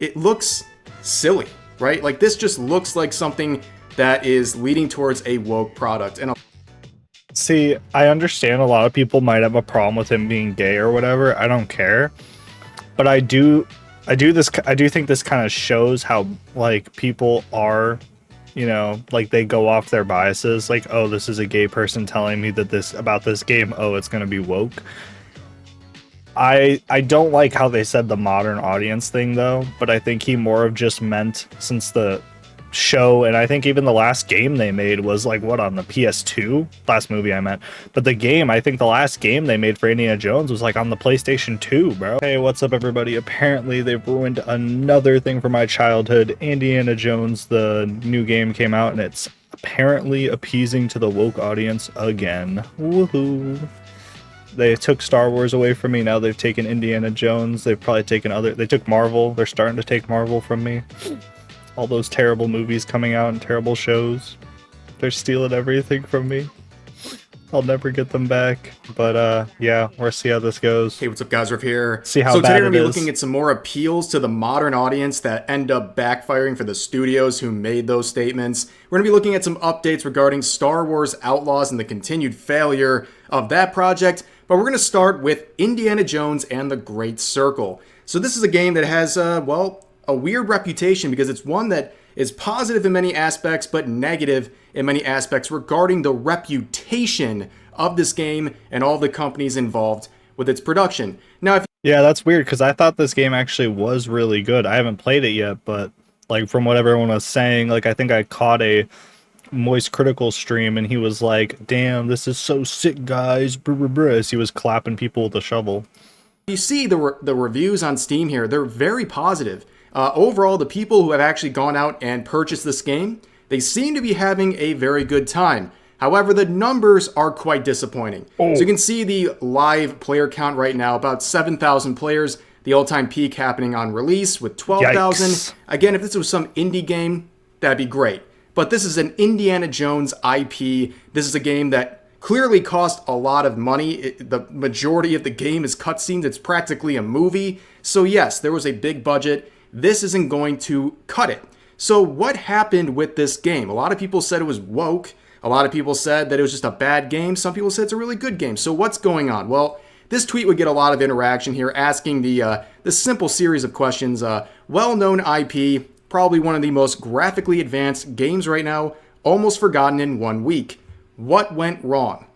it looks silly, right? Like this just looks like something that is leading towards a woke product. And See, I understand a lot of people might have a problem with him being gay or whatever. I don't care. But I do think this kind of shows how like people are, like they go off their biases. Like, oh, this is a gay person telling me that this about this game. Oh, it's gonna be woke. I don't like how they said the modern audience thing though, but I think he more of just meant since the show, and I think even the last game they made was like what on the PS2, last movie I meant, but the game, I think the last game they made for Indiana Jones was like on the PlayStation 2, bro. Hey, what's up everybody? Apparently they've ruined another thing from my childhood. Indiana Jones, the new game came out, and it's apparently appeasing to the woke audience again. Woohoo. They took Star Wars away from me, now they've taken Indiana Jones. They've probably taken they took Marvel. They're starting to take Marvel from me. All those terrible movies coming out and terrible shows. They're stealing everything from me. I'll never get them back. But yeah, we'll see how this goes. hey, what's up guys, Riff here. See how so bad today we're it going to be is. looking at some more appeals to the modern audience that end up backfiring for the studios who made those statements. We're going to be looking at some updates regarding Star Wars Outlaws and the continued failure of that project. But we're going to start with Indiana Jones and the Great Circle. So this is a game that has, well, a weird reputation because it's one that is positive in many aspects but negative in many aspects regarding the reputation of this game and all the companies involved with its production. Now, yeah, that's weird because I thought this game actually was really good. I haven't played it yet, but like from what everyone was saying, like I think I caught a Moist Critical stream and he was like, damn, this is so sick, guys, as he was clapping people with a shovel. you see the reviews on Steam here, they're very positive. Overall, the people who have actually gone out and purchased this game, they seem to be having a very good time. However, the numbers are quite disappointing. So you can see the live player count right now, about 7,000 players, the all-time peak happening on release with 12,000. Again, if this was some indie game, that'd be great. But this is an Indiana Jones IP. This is a game that clearly cost a lot of money. The majority of the game is cutscenes. It's practically a movie. So yes, there was a big budget. This isn't going to cut it. So what happened with this game? A lot of people said it was woke. A lot of people said that it was just a bad game. Some people said it's a really good game. So what's going on? Well, this tweet would get a lot of interaction here, asking the simple series of questions. Well-known IP, probably one of the most graphically advanced games right now, almost forgotten in 1 week. What went wrong?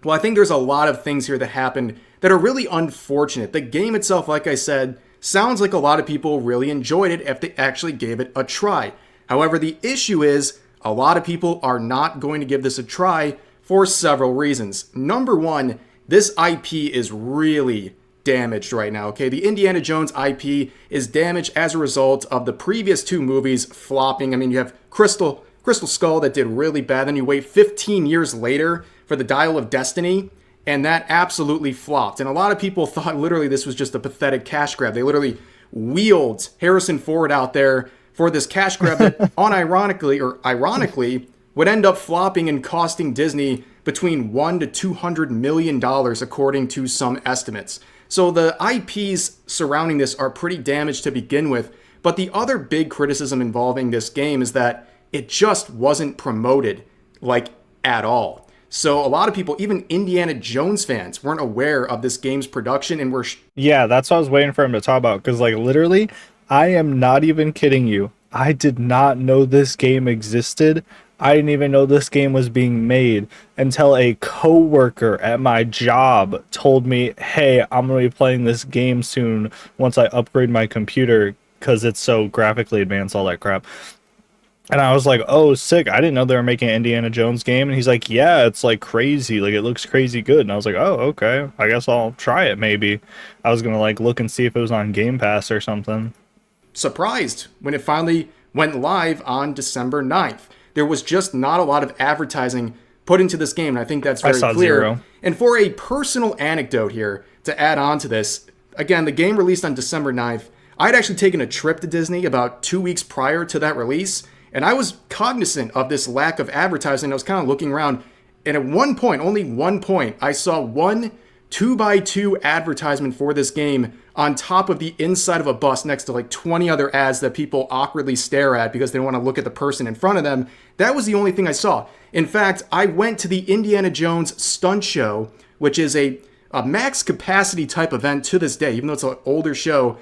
Well, I think there's a lot of things here that happened that are really unfortunate. The game itself, like I said, sounds like a lot of people really enjoyed it if they actually gave it a try. However, the issue is a lot of people are not going to give this a try for several reasons. Number one, this IP is really damaged right now, okay? The Indiana Jones IP is damaged as a result of the previous two movies flopping. I mean, you have Crystal Skull that did really bad, then you wait 15 years later for the Dial of Destiny, and that absolutely flopped. And a lot of people thought literally this was just a pathetic cash grab. They literally wheeled Harrison Ford out there for this cash grab that ironically would end up flopping and costing Disney between $1 to $200 million according to some estimates. So the IPs surrounding this are pretty damaged to begin with. But the other big criticism involving this game is that it just wasn't promoted like at all. So a lot of people, even Indiana Jones fans, weren't aware of this game's production and were... Yeah, that's what I was waiting for him to talk about. Because like literally, I am not even kidding you. I did not know this game existed. I didn't even know this game was being made until a coworker at my job told me, hey, I'm going to be playing this game soon once I upgrade my computer because it's so graphically advanced, all that crap. And I was like, oh, sick. I didn't know they were making an Indiana Jones game. And he's like, yeah, it's like crazy. Like, it looks crazy good. And I was like, oh, okay. I guess I'll try it maybe. I was going to like look and see if it was on Game Pass or something. Surprised when it finally went live on December 9th. There was just not a lot of advertising put into this game, and I think that's very clear. Zero. And for a personal anecdote here to add on to this, again, the game released on December 9th. I'd actually taken a trip to Disney about 2 weeks prior to that release, and I was cognizant of this lack of advertising. I was kind of looking around, and at only one point, I saw one 2x2 advertisement for this game on top of the inside of a bus next to like 20 other ads that people awkwardly stare at because they don't want to look at the person in front of them. That was the only thing I saw. In fact, I went to the Indiana Jones stunt show, which is a max capacity type event to this day. Even though it's an older show,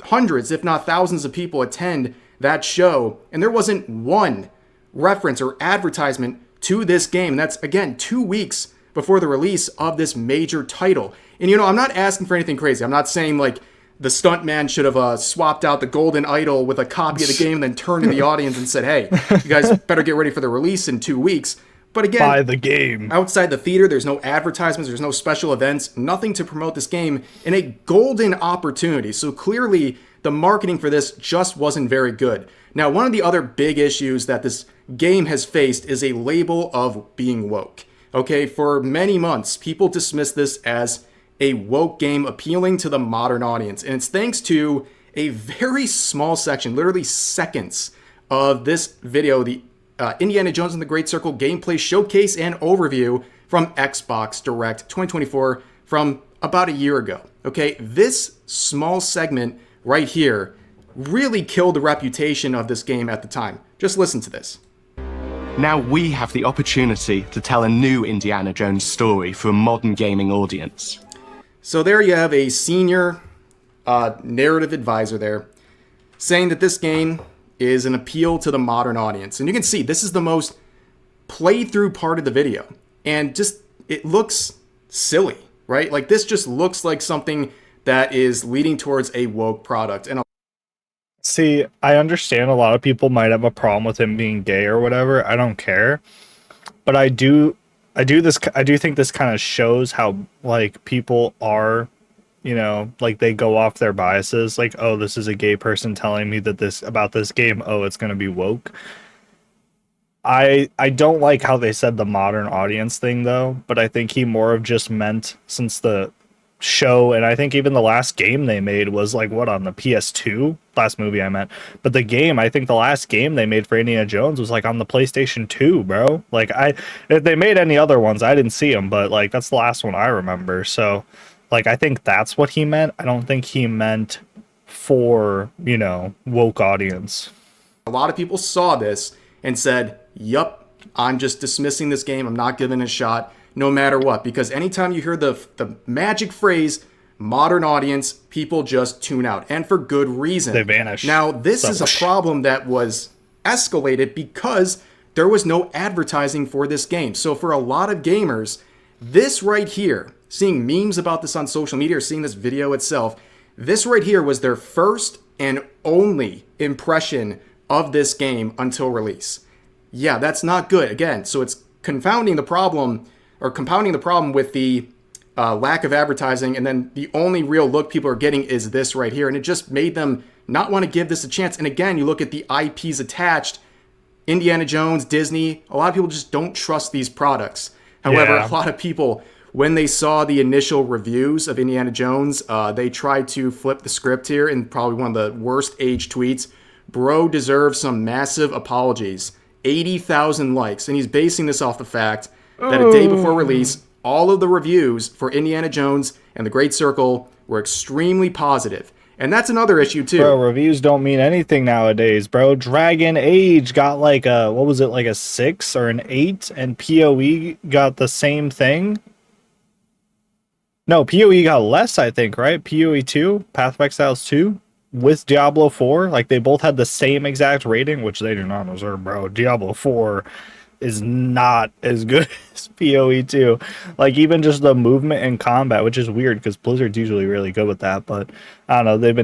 hundreds, if not thousands of people attend that show, and there wasn't one reference or advertisement to this game. And that's, again, 2 weeks before the release of this major title. And, I'm not asking for anything crazy. I'm not saying, like, the stuntman should have swapped out the golden idol with a copy of the game and then turned to the audience and said, hey, you guys better get ready for the release in 2 weeks. But again, buy the game. Outside the theater, there's no advertisements, there's no special events, nothing to promote this game in a golden opportunity. So clearly, the marketing for this just wasn't very good. Now, one of the other big issues that this game has faced is a label of being woke. Okay, for many months, people dismissed this as a woke game appealing to the modern audience. And it's thanks to a very small section, literally seconds, of this video, the Indiana Jones and the Great Circle gameplay showcase and overview from Xbox Direct 2024 from about a year ago. Okay, this small segment right here really killed the reputation of this game at the time. Just listen to this. Now we have the opportunity to tell a new Indiana Jones story for a modern gaming audience. So there you have a senior narrative advisor there saying that this game is an appeal to the modern audience. And you can see this is the most played through part of the video. And just, it looks silly, right? Like this just looks like something that is leading towards a woke product. And see, I understand a lot of people might have a problem with him being gay or whatever. I don't care. But I do think this kind of shows how like people are, like they go off their biases, like, oh, this is a gay person telling me that this about this game, oh, it's going to be woke. I don't like how they said the modern audience thing though, but I think he more of just meant since the show, and I think even the last game they made was like what, on the PS2, last movie I meant, but the game, I think the last game they made for Indiana Jones was like on the PlayStation 2, bro. Like if they made any other ones, I didn't see them, but like that's the last one I remember. So like I think that's what he meant. I don't think he meant for, woke audience. A lot of people saw this and said, yup, I'm just dismissing this game, I'm not giving it a shot no matter what, because anytime you hear the magic phrase modern audience, people just tune out, and for good reason. They vanish. Now, this is a problem that was escalated because there was no advertising for this game. So for a lot of gamers, this right here, seeing memes about this on social media or seeing this video itself, this right here was their first and only impression of this game until release. Yeah, that's not good. Again, so it's compounding the problem with the lack of advertising, and then the only real look people are getting is this right here, and it just made them not want to give this a chance. And again, you look at the IPs attached, Indiana Jones, Disney, a lot of people just don't trust these products. However, a lot of people, when they saw the initial reviews of Indiana Jones, they tried to flip the script here in probably one of the worst age tweets. Bro deserves some massive apologies. 80,000 likes, and he's basing this off the fact that a day before release, all of the reviews for Indiana Jones and the Great Circle were extremely positive. And that's another issue too. Bro, reviews don't mean anything nowadays, bro. Dragon Age got like a, what was it, like a 6 or an 8, and PoE got the same thing. No, PoE got less, I think, right? PoE 2, Path of Exiles 2, with Diablo 4, like they both had the same exact rating, which they do not deserve, bro. Diablo 4 is not as good as PoE 2. Like even just the movement and combat, which is weird because Blizzard's usually really good with that, but I don't know, they've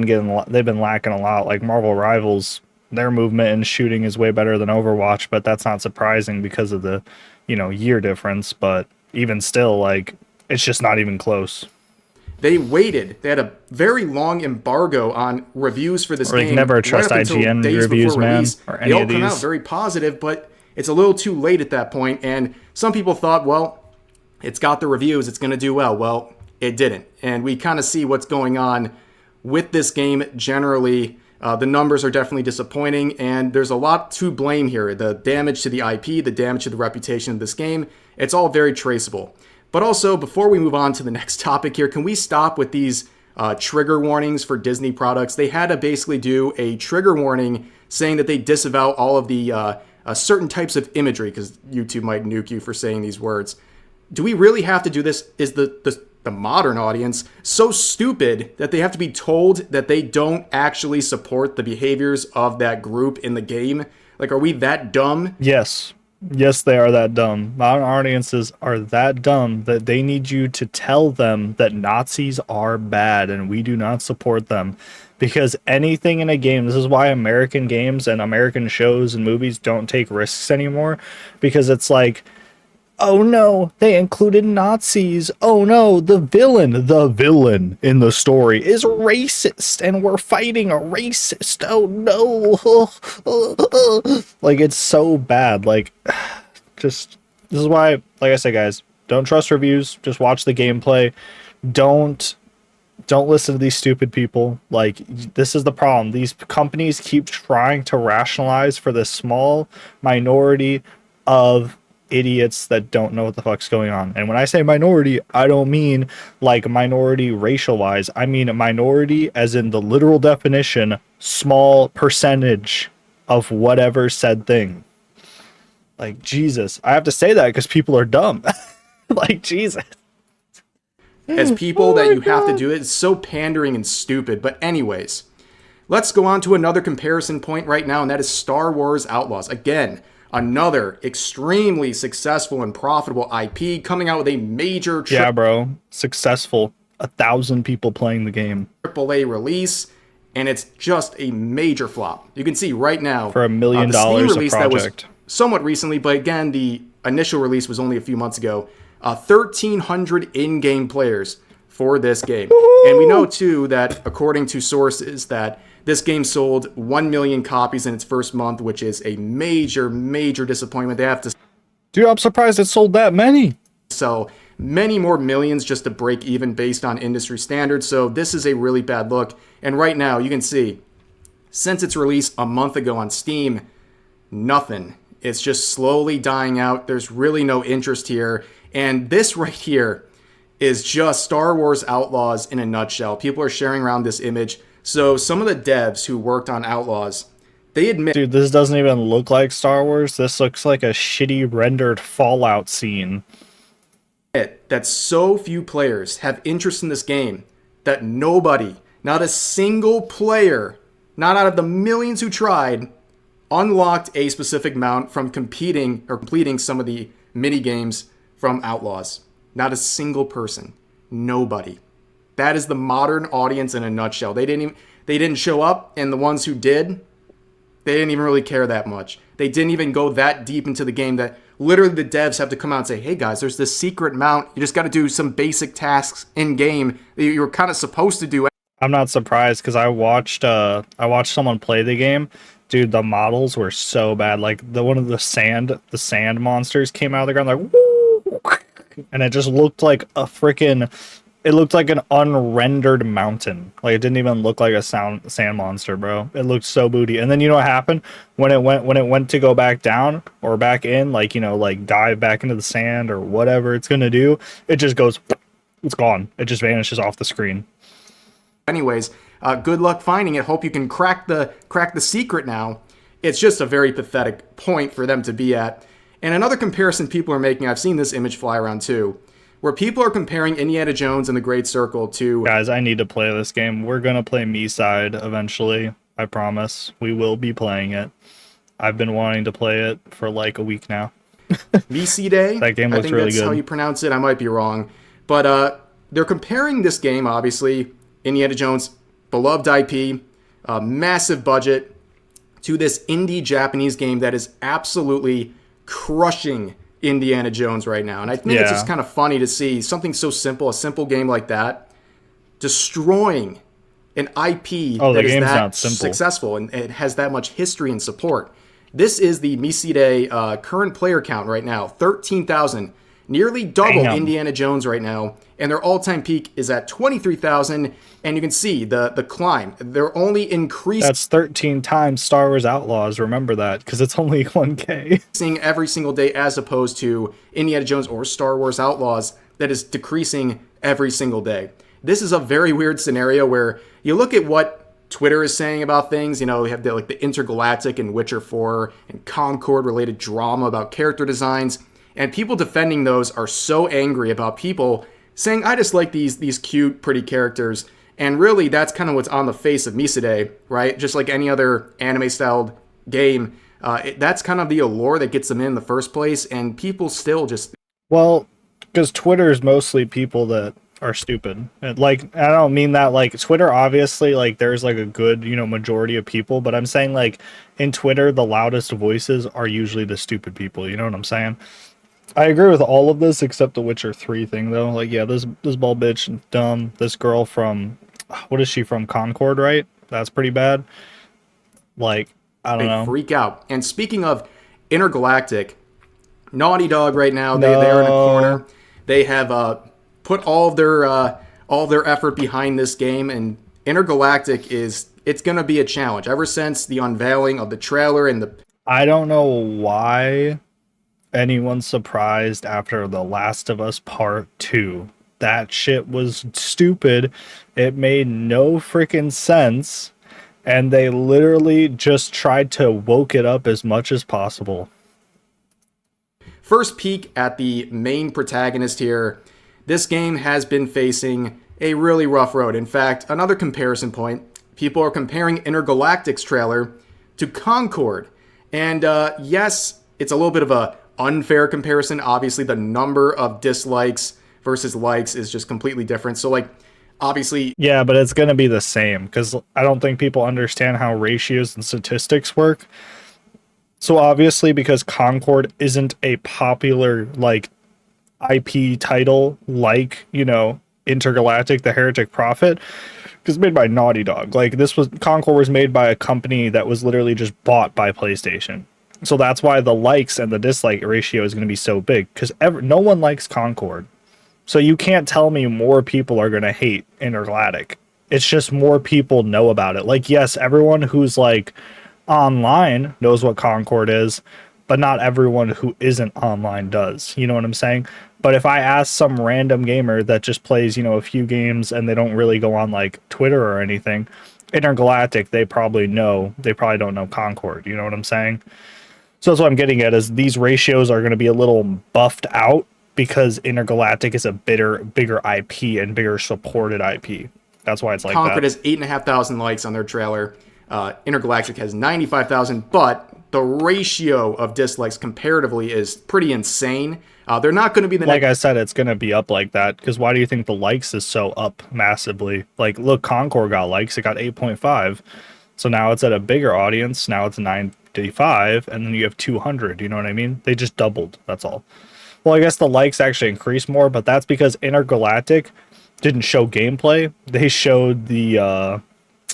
been lacking a lot. Like Marvel Rivals, their movement and shooting is way better than Overwatch, but that's not surprising because of the, year difference. But even still, like it's just not even close. They waited. They had a very long embargo on reviews for this game. Like never trust IGN reviews, man, or any they all of these. come out very positive, but it's a little too late at that point, and some people thought, well, it's got the reviews, it's going to do well. Well, it didn't, and we kind of see what's going on with this game generally. The numbers are definitely disappointing, and there's a lot to blame here. The damage to the IP, the damage to the reputation of this game, it's all very traceable. But also, before we move on to the next topic here, can we stop with these trigger warnings for Disney products. They had to basically do a trigger warning saying that they disavow all of the certain types of imagery, because YouTube might nuke you for saying these words. Do we really have to do this? Is the modern audience so stupid that they have to be told that they don't actually support the behaviors of that group in the game? Like, are we that dumb? Yes. Yes, they are that dumb. Modern audiences are that dumb that they need you to tell them that Nazis are bad and we do not support them. Because anything in a game, this is why American games and American shows and movies don't take risks anymore. Because it's like, oh no, they included Nazis. Oh no, the villain in the story is racist and we're fighting a racist. Oh no. Like, it's so bad. Like, just, this is why, like I said, guys, don't trust reviews. Just watch the gameplay. Don't listen to these stupid people. Like, this is the problem. These companies keep trying to rationalize for this small minority of idiots that don't know what the fuck's going on. And when I say minority, I don't mean like minority racial wise. I mean a minority as in the literal definition, small percentage of whatever said thing. Like, Jesus. I have to say that because people are dumb. Like, Jesus. As people that you have to do it, it's so pandering and stupid. But anyways, let's go on to another comparison point right now, and that is Star Wars Outlaws. Again, another extremely successful and profitable IP coming out with a major Yeah, bro. Successful. 1,000 people playing the game. AAA release, and it's just a major flop. You can see right now For $1 million the Steam a release that was project. somewhat recently, but again, the initial release was only a few months ago. 1,300 in-game players for this game. Woo-hoo! And we know too that according to sources that this game sold 1 million copies in its first month, which is a major, major disappointment. They have to Dude, I'm surprised it sold that many. sell many more millions just to break even based on industry standards. So this is a really bad look. And right now, you can see, since its release a month ago on Steam, nothing. It's just slowly dying out. There's really no interest here. And this right here is just Star Wars Outlaws in a nutshell. People are sharing around this image. So some of the devs who worked on Outlaws, they admit... Dude, this doesn't even look like Star Wars. This looks like a shitty rendered Fallout scene. ...that so few players have interest in this game that nobody, not a single player, not out of the millions who tried, unlocked a specific mount from competing or completing some of the mini games from Outlaws. Not a single person. Nobody. That is the modern audience in a nutshell. They didn't show up, and the ones who did, they didn't even really care that much. They didn't even go that deep into the game that literally the devs have to come out and say, hey guys, there's this secret mount. You just got to do some basic tasks in game that you were kind of supposed to do. I'm not surprised because I watched someone play the game. Dude, the models were so bad. Like one of the sand monsters came out of the ground like woo! And it just looked like a freaking, it looked like an unrendered mountain. Like, it didn't even look like a sand monster, bro. It looked so booty. And then you know what happened when it went to go back down or back in, like, you know, like dive back into the sand or whatever it's gonna do. It just goes, it's gone. It just vanishes off the screen. Anyways, good luck finding it. Hope you can crack the secret now. It's just a very pathetic point for them to be at. And another comparison people are making, I've seen this image fly around too, where people are comparing Indiana Jones and the Great Circle to... Guys, I need to play this game. We're going to play Me Side eventually. I promise. We will be playing it. I've been wanting to play it for like a week now. VC Day? That game looks really good. I think that's how you pronounce it. I might be wrong. But they're comparing this game, obviously, Indiana Jones, beloved IP, massive budget, to this indie Japanese game that is absolutely crushing Indiana Jones right now. And I think it's just kind of funny to see something so simple, a simple game like that, destroying an IP that is that successful and it has that much history and support. This is the Miside current player count right now, 13,000, nearly double Indiana Jones right now, and their all-time peak is at 23,000, and you can see the climb. They're only increasing. That's 13 times Star Wars Outlaws, remember that, because it's only 1K. Every single day, as opposed to Indiana Jones or Star Wars Outlaws that is decreasing every single day. this is a very weird scenario where you look at what Twitter is saying about things. You know, we have the intergalactic and Witcher 4 and Concord related drama about character designs, and people defending those are so angry about people saying, I just like these cute, pretty characters. And really, that's kind of what's on the face of Misadai, right? Just like any other anime-styled game, that's kind of the allure that gets them in the first place, and people still just... Well, because Twitter is mostly people that are stupid. And, like, I don't mean that, like, Twitter, obviously, like, there's, like, a good, you know, majority of people, but I'm saying, like, in Twitter, the loudest voices are usually the stupid people, you know what I'm saying? I agree with all of this except the Witcher 3 thing, though. Like, yeah, this bald bitch, dumb. This girl from, what is she from? Concord, right? That's pretty bad. Like, I don't know. freak out. And speaking of intergalactic, Naughty Dog right now, they're in a corner. They have put all of their effort behind this game, and Intergalactic it's going to be a challenge. Ever since the unveiling of the trailer and the... I don't know why anyone's surprised after The Last of Us Part 2. That shit was stupid. It made no freaking sense. And they literally just tried to woke it up as much as possible. First peek at the main protagonist here. This game has been facing a really rough road. In fact, another comparison point, people are comparing Intergalactic's trailer to Concord. And yes, it's a little bit of a unfair comparison. Obviously, the number of dislikes versus likes is just completely different. So, like, obviously... Yeah, but it's going to be the same, because I don't think people understand how ratios and statistics work. So, obviously, because Concord isn't a popular, like, IP title like, you know, Intergalactic, the Heretic Prophet, because it's made by Naughty Dog. Like, Concord was made by a company that was literally just bought by PlayStation. So that's why the likes and the dislike ratio is going to be so big, because no one likes Concord. So you can't tell me more people are going to hate Intergalactic. It's just more people know about it. Like, yes, everyone who's like online knows what Concord is, but not everyone who isn't online does. You know what I'm saying? But if I ask some random gamer that just plays, you know, a few games and they don't really go on like Twitter or anything, Intergalactic, they probably don't know Concord. You know what I'm saying? So that's what I'm getting at, is these ratios are going to be a little buffed out because Intergalactic is a bigger IP and bigger supported IP. That's why it's like Concord that. has 8,500 likes on their trailer. Intergalactic has 95,000, but the ratio of dislikes comparatively is pretty insane. They're not going to be the Like I said, it's going to be up like that, because why do you think the likes is so up massively? Like, look, Concord got likes. It got 8.5. So now it's at a bigger audience. Now it's 95, and then you have 200. You know what I mean? They just doubled. That's all. Well, I guess the likes actually increased more, but that's because Intergalactic didn't show gameplay. They showed the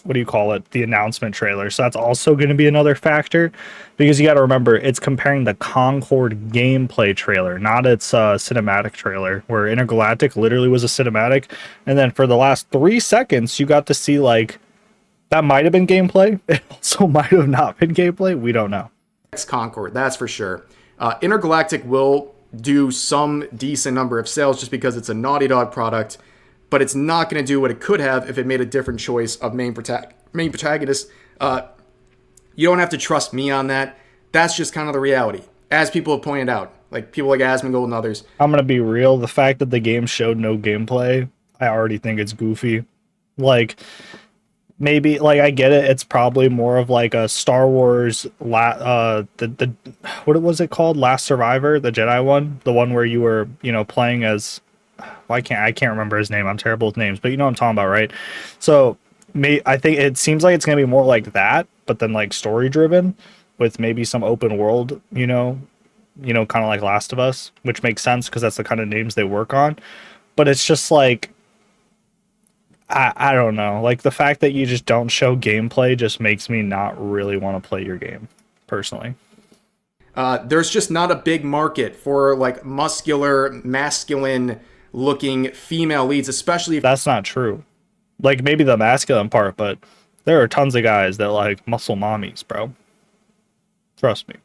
the announcement trailer. So that's also going to be another factor, because you got to remember, it's comparing the Concord gameplay trailer, not its cinematic trailer, where Intergalactic literally was a cinematic, and then for the last 3 seconds you got to see, like, that might have been gameplay. It also might have not been gameplay. We don't know. Concord, that's for sure. Intergalactic will do some decent number of sales just because it's a Naughty Dog product, but it's not going to do what it could have if it made a different choice of main protagonist. You don't have to trust me on that. That's just kind of the reality, as people have pointed out, like people like Asmongold and others. I'm going to be real. The fact that the game showed no gameplay, I already think it's goofy. Like, maybe, like, I get it. It's probably more of like a Star Wars, what was it called? Last Survivor, the Jedi one, the one where you were, you know, playing as, I can't remember his name. I'm terrible with names, but you know what I'm talking about, right? So I think it seems like it's gonna be more like that, but then like story driven, with maybe some open world, you know, kind of like Last of Us, which makes sense because that's the kind of names they work on. But it's just like, I don't know. Like, the fact that you just don't show gameplay just makes me not really want to play your game, personally. There's just not a big market for, like, masculine looking female leads, especially if... That's not true. Like, maybe the masculine part, but there are tons of guys that like muscle mommies, bro. Trust me.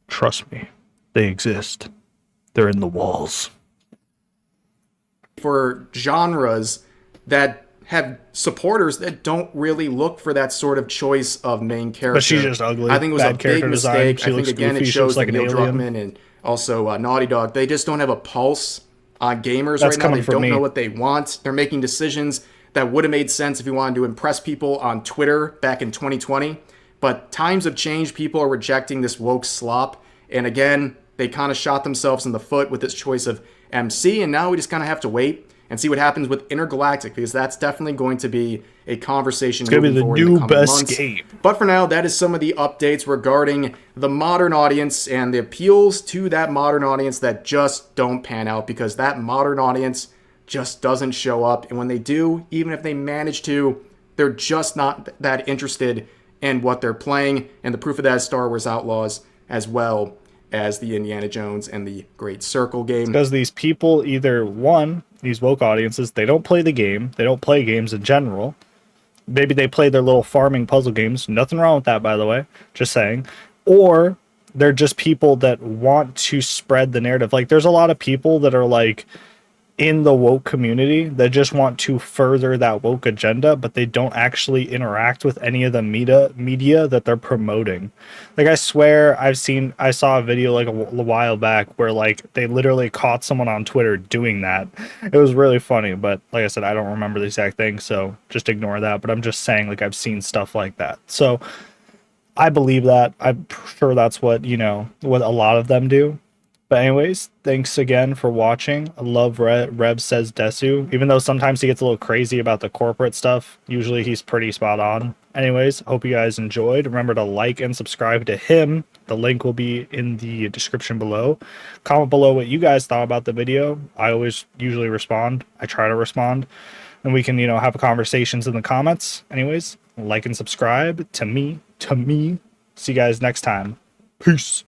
Trust me. They exist. They're in the walls. for genres that have supporters that don't really look for that sort of choice of main character. But she's just ugly. I think it was Bad a big character design. mistake. She I think, looks again, goofy. it She shows looks like that an Neil alien. Druckmann and also Naughty Dog, they just don't have a pulse on gamers That's right now. coming They from don't me. know what they want. They're making decisions that would have made sense if you wanted to impress people on Twitter back in 2020. But times have changed. People are rejecting this woke slop. And again, they kind of shot themselves in the foot with this choice of MC. And now we just kind of have to wait and see what happens with Intergalactic, because that's definitely going to be a conversation It's gonna be moving the forward in new the coming best months. game. But for now, that is some of the updates regarding the modern audience and the appeals to that modern audience that just don't pan out, because that modern audience just doesn't show up. And when they do, even if they manage to, they're just not that interested in what they're playing. And the proof of that is Star Wars Outlaws, as well as the Indiana Jones and the Great Circle game. Because these people either, one, these woke audiences, they don't play the game. They don't play games in general. Maybe they play their little farming puzzle games. Nothing wrong with that, by the way. Just saying. Or they're just people that want to spread the narrative. Like, there's a lot of people that are like in the woke community that just want to further that woke agenda, but they don't actually interact with any of the media that they're promoting. Like, I swear I saw a video like a while back where like they literally caught someone on Twitter doing that. It was really funny, but like I said, I don't remember the exact thing, so just ignore that. But I'm just saying, like, I've seen stuff like that. So I believe that. I'm sure that's what, what a lot of them do. But anyways, thanks again for watching. I love Rev Says Desu. Even though sometimes he gets a little crazy about the corporate stuff, usually he's pretty spot on. Anyways, hope you guys enjoyed. Remember to like and subscribe to him. The link will be in the description below. Comment below what you guys thought about the video. I always usually respond. I try to respond. And we can, have conversations in the comments. Anyways, like and subscribe to me. See you guys next time. Peace.